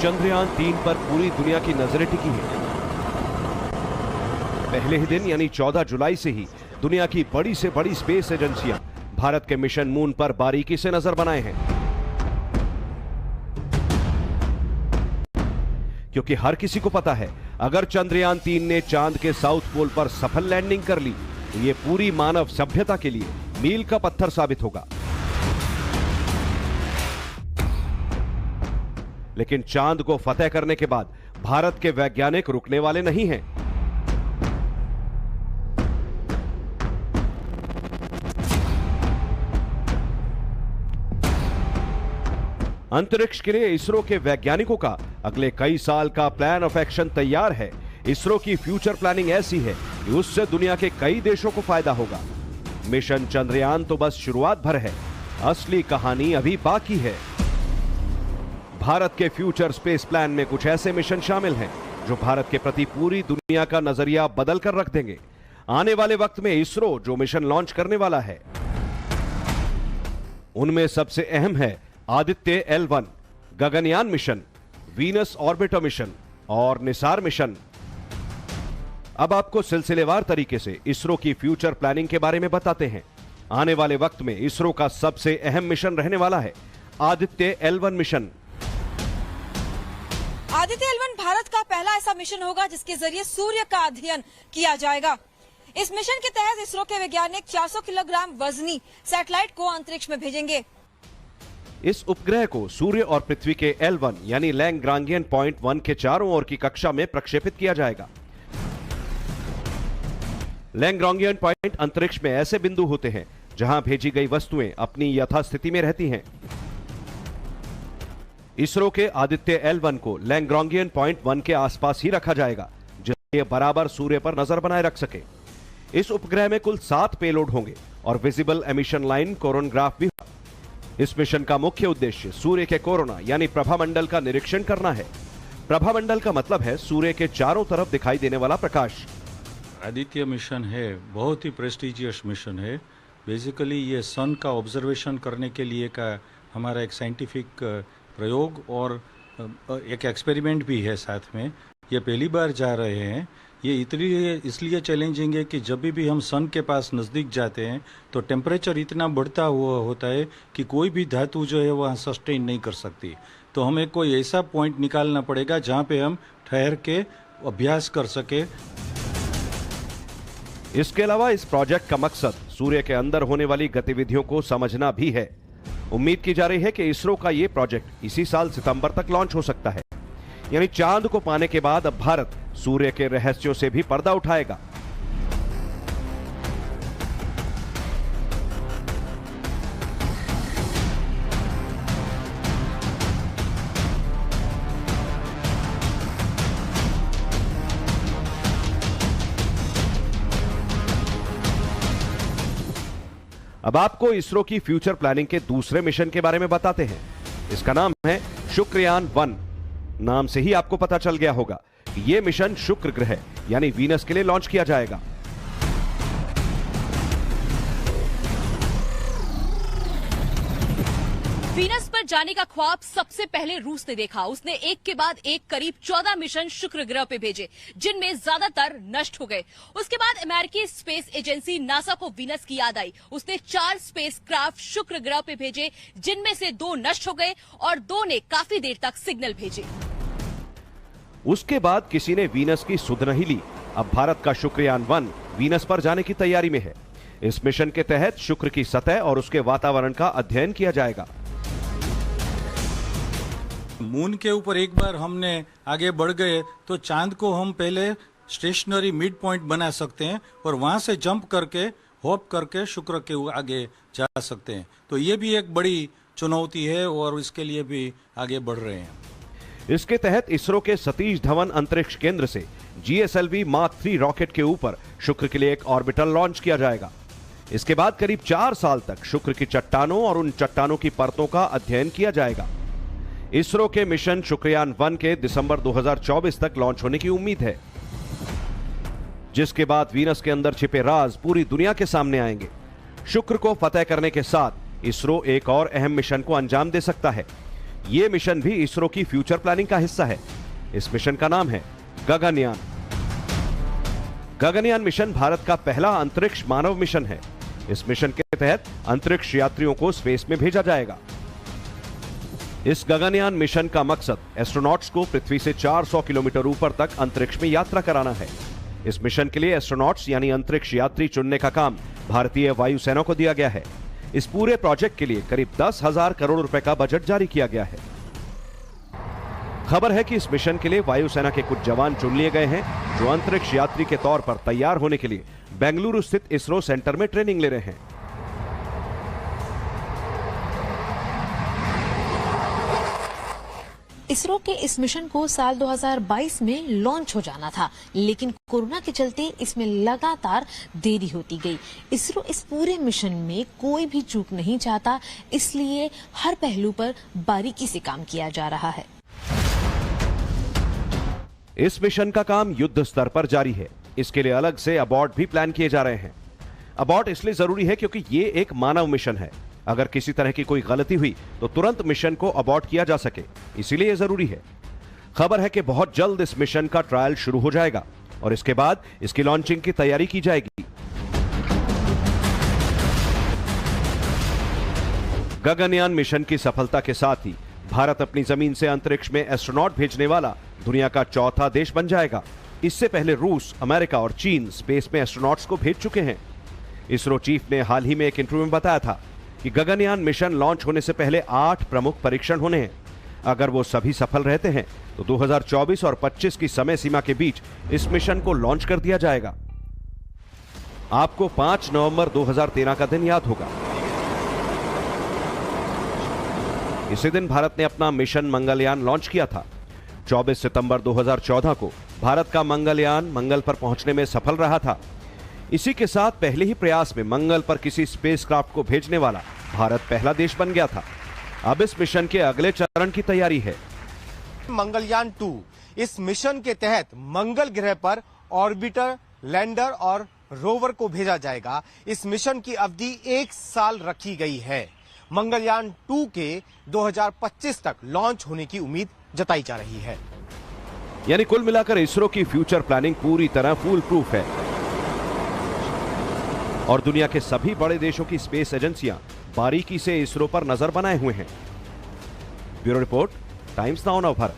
चंद्रयान-3 पर पूरी दुनिया की नजरें टिकी हैं। पहले ही दिन यानी 14 जुलाई से ही दुनिया की बड़ी से बड़ी स्पेस एजेंसियां भारत के मिशन मून पर बारीकी से नजर बनाए हैं, क्योंकि हर किसी को पता है अगर चंद्रयान-3 ने चांद के साउथ पोल पर सफल लैंडिंग कर ली तो यह पूरी मानव सभ्यता के लिए मील का पत्थर साबित होगा। लेकिन चांद को फतेह करने के बाद भारत के वैज्ञानिक रुकने वाले नहीं हैं। अंतरिक्ष के लिए इसरो के वैज्ञानिकों का अगले कई साल का प्लान ऑफ एक्शन तैयार है। इसरो की फ्यूचर प्लानिंग ऐसी है कि उससे दुनिया के कई देशों को फायदा होगा। मिशन चंद्रयान तो बस शुरुआत भर है, असली कहानी अभी बाकी है। भारत के फ्यूचर स्पेस प्लान में कुछ ऐसे मिशन शामिल हैं जो भारत के प्रति पूरी दुनिया का नजरिया बदल कर रख देंगे। आने वाले वक्त में इसरो जो मिशन लॉन्च करने वाला है उनमें सबसे अहम है Aditya L1 Gaganyaan mission, Venus orbiter mission और निसार मिशन। अब आपको सिलसिलेवार तरीके से इसरो की फ्यूचर प्लानिंग के बारे में बताते हैं। आने वाले वक्त में इसरो का सबसे अहम मिशन रहने वाला है Aditya L1 mission. Aditya L1 Bharat का पहला ऐसा मिशन होगा जिसके जरिए सूर्य का अध्ययन किया जाएगा। इस मिशन के तहत इसरो के वैज्ञानिक 400 किलोग्राम वजनी सैटेलाइट को अंतरिक्ष में भेजेंगे। इस उपग्रह को सूर्य और पृथ्वी के L1 यानी लैग्रांगियन पॉइंट 1 के चारों ओर की कक्षा में प्रक्षेपित किया जाएगा। लैग्रांगियन पॉइंट अंतरिक्ष में ऐसे बिंदु होते हैं जहां भेजी गई वस्तुएं अपनी यथास्थिति में रहती हैं। इसरो के आदित्य L1 को लैग्रांगियन पॉइंट 1 के आसपास ही रखा जाएगा, जिससे बराबर सूर्य पर नजर बनाए रख सके। इस उपग्रह में कुल 7 पेलोड होंगे और विजिबल एमिशन लाइन कोरोनोग्राफ भी होगा। इस मिशन का मुख्य उद्देश्य सूर्य के कोरोना यानी प्रभामंडल का निरीक्षण करना है। प्रभामंडल का मतलब है सूर्य के चारों तरफ दिखाई देने वाला प्रकाश। आदित्य मिशन है, बहुत ही प्रेस्टिजियस मिशन है। बेसिकली ये सन का ऑब्जर्वेशन करने के लिए का हमारा एक साइंटिफिक प्रयोग और एक एक्सपेरिमेंट भी है साथ में। ये पहली बार जा रहे हैं। ये इसलिए चैलेंजिंग है कि जब भी हम सन के पास नज़दीक जाते हैं तो टेम्परेचर इतना बढ़ता हुआ होता है कि कोई भी धातु जो है वहाँ सस्टेन नहीं कर सकती। तो हमें कोई ऐसा पॉइंट निकालना पड़ेगा जहाँ पे हम ठहर के अभ्यास कर सके। इसके अलावा इस प्रोजेक्ट का मकसद सूर्य के अंदर होने वाली गतिविधियों को समझना भी है। उम्मीद की जा रही है कि इसरो का यह प्रोजेक्ट इसी साल सितंबर तक लॉन्च हो सकता है। यानी चांद को पाने के बाद अब भारत सूर्य के रहस्यों से भी पर्दा उठाएगा। अब आपको इसरो की फ्यूचर प्लानिंग के दूसरे मिशन के बारे में बताते हैं। इसका नाम है शुक्रयान-1। नाम से ही आपको पता चल गया होगा कि यह मिशन शुक्र ग्रह यानी वीनस के लिए लॉन्च किया जाएगा। वीनस पर जाने का ख्वाब सबसे पहले रूस ने देखा। उसने एक के बाद एक करीब 14 मिशन शुक्र ग्रह पे भेजे, जिनमें ज्यादातर नष्ट हो गए। उसके बाद अमेरिकी स्पेस एजेंसी नासा को वीनस की याद आई। उसने 4 स्पेस क्राफ्ट शुक्र ग्रह पे भेजे, जिनमें से 2 नष्ट हो गए और 2 ने काफी देर तक सिग्नल भेजे। उसके बाद किसी ने वीनस की सुध नहीं ली। अब भारत का शुक्रयान-1 वीनस पर जाने की तैयारी में है। इस मिशन के तहत शुक्र की सतह और उसके वातावरण का अध्ययन किया जाएगा। मून के ऊपर एक बार हमने आगे बढ़ गए तो चांद को हम पहले स्टेशनरी मिड पॉइंट बना सकते हैं और वहां से जंप करके हॉप करके शुक्र के आगे जा सकते हैं। तो ये भी एक बड़ी चुनौती है और इसके लिए भी आगे बढ़ रहे हैं। इसके तहत इसरो के सतीश धवन अंतरिक्ष केंद्र से GSLV Mark 3 रॉकेट के ऊपर शुक्र के लिए एक ऑर्बिटर लॉन्च किया जाएगा। इसके बाद करीब 4 साल तक शुक्र की चट्टानों और उन चट्टानों की परतों का अध्ययन किया जाएगा। इसरो के मिशन शुक्रयान-1 के दिसंबर 2024 तक लॉन्च होने की उम्मीद है, जिसके बाद वीनस के अंदर छिपे राज पूरी दुनिया के सामने आएंगे। शुक्र को फतेह करने के साथ इसरो एक और अहम मिशन को अंजाम दे सकता है, ये मिशन भी इसरो की फ्यूचर प्लानिंग का हिस्सा है। इस मिशन का नाम है गगनयान। गगनयान मिशन भारत का पहला अंतरिक्ष मानव मिशन है। इस मिशन के तहत अंतरिक्ष यात्रियों को स्पेस में भेजा जाएगा। इस गगनयान मिशन का मकसद एस्ट्रोनॉट्स को पृथ्वी से 400 किलोमीटर ऊपर तक अंतरिक्ष में यात्रा कराना है। इस मिशन के लिए एस्ट्रोनॉट्स यानी अंतरिक्ष यात्री चुनने का काम भारतीय वायुसेना को दिया गया है। इस पूरे प्रोजेक्ट के लिए करीब 10,000 करोड़ रुपए का बजट जारी किया गया है। खबर है कि इस मिशन के लिए वायुसेना के कुछ जवान चुन लिए गए हैं, जो अंतरिक्ष यात्री के तौर पर तैयार होने के लिए बेंगलुरु स्थित इसरो सेंटर में ट्रेनिंग ले रहे हैं। इसरो के इस मिशन को साल 2022 में लॉन्च हो जाना था, लेकिन कोरोना के चलते इसमें लगातार देरी होती गई। इसरो इस पूरे मिशन में कोई भी चूक नहीं चाहता, इसलिए हर पहलू पर बारीकी से काम किया जा रहा है। इस मिशन का काम युद्ध स्तर पर जारी है। इसके लिए अलग से अबॉर्ट भी प्लान किए जा रहे हैं। अबॉर्ट इसलिए जरूरी है क्योंकि ये एक मानव मिशन है। अगर किसी तरह की कोई गलती हुई तो तुरंत मिशन को अबॉर्ट किया जा सके, इसीलिए जरूरी है। खबर है कि बहुत जल्द इस मिशन का ट्रायल शुरू हो जाएगा और इसके बाद इसकी लॉन्चिंग की तैयारी की जाएगी। गगनयान मिशन की सफलता के साथ ही भारत अपनी जमीन से अंतरिक्ष में एस्ट्रोनॉट भेजने वाला दुनिया का चौथा देश बन जाएगा। इससे पहले रूस, अमेरिका और चीन स्पेस में एस्ट्रोनॉट्स को भेज चुके हैं। इसरो चीफ ने हाल ही में एक इंटरव्यू में बताया था कि गगनयान मिशन लॉन्च होने से पहले 8 प्रमुख परीक्षण होने हैं। अगर वो सभी सफल रहते हैं तो 2024 और 25 की समय सीमा के बीच इस मिशन को लॉन्च कर दिया जाएगा। आपको 5 नवंबर 2013 का दिन याद होगा। इसी दिन भारत ने अपना मिशन मंगलयान लॉन्च किया था। 24 सितंबर 2014 को भारत का मंगलयान मंगल पर पहुंचने में सफल रहा था। इसी के साथ पहले ही प्रयास में मंगल पर किसी स्पेसक्राफ्ट को भेजने वाला भारत पहला देश बन गया था। अब इस मिशन के अगले चरण की तैयारी है। मंगलयान 2 इस मिशन के तहत मंगल ग्रह पर ऑर्बिटर, लैंडर और रोवर को भेजा जाएगा। इस मिशन की अवधि 1 साल रखी गई है। मंगलयान 2 के 2025 तक लॉन्च होने की उम्मीद जताई जा रही है। यानी कुल मिलाकर इसरो की फ्यूचर प्लानिंग पूरी तरह फूल प्रूफ है और दुनिया के सभी बड़े देशों की स्पेस एजेंसियां बारीकी से इसरो पर नजर बनाए हुए हैं। Bureau report, times now Bharat.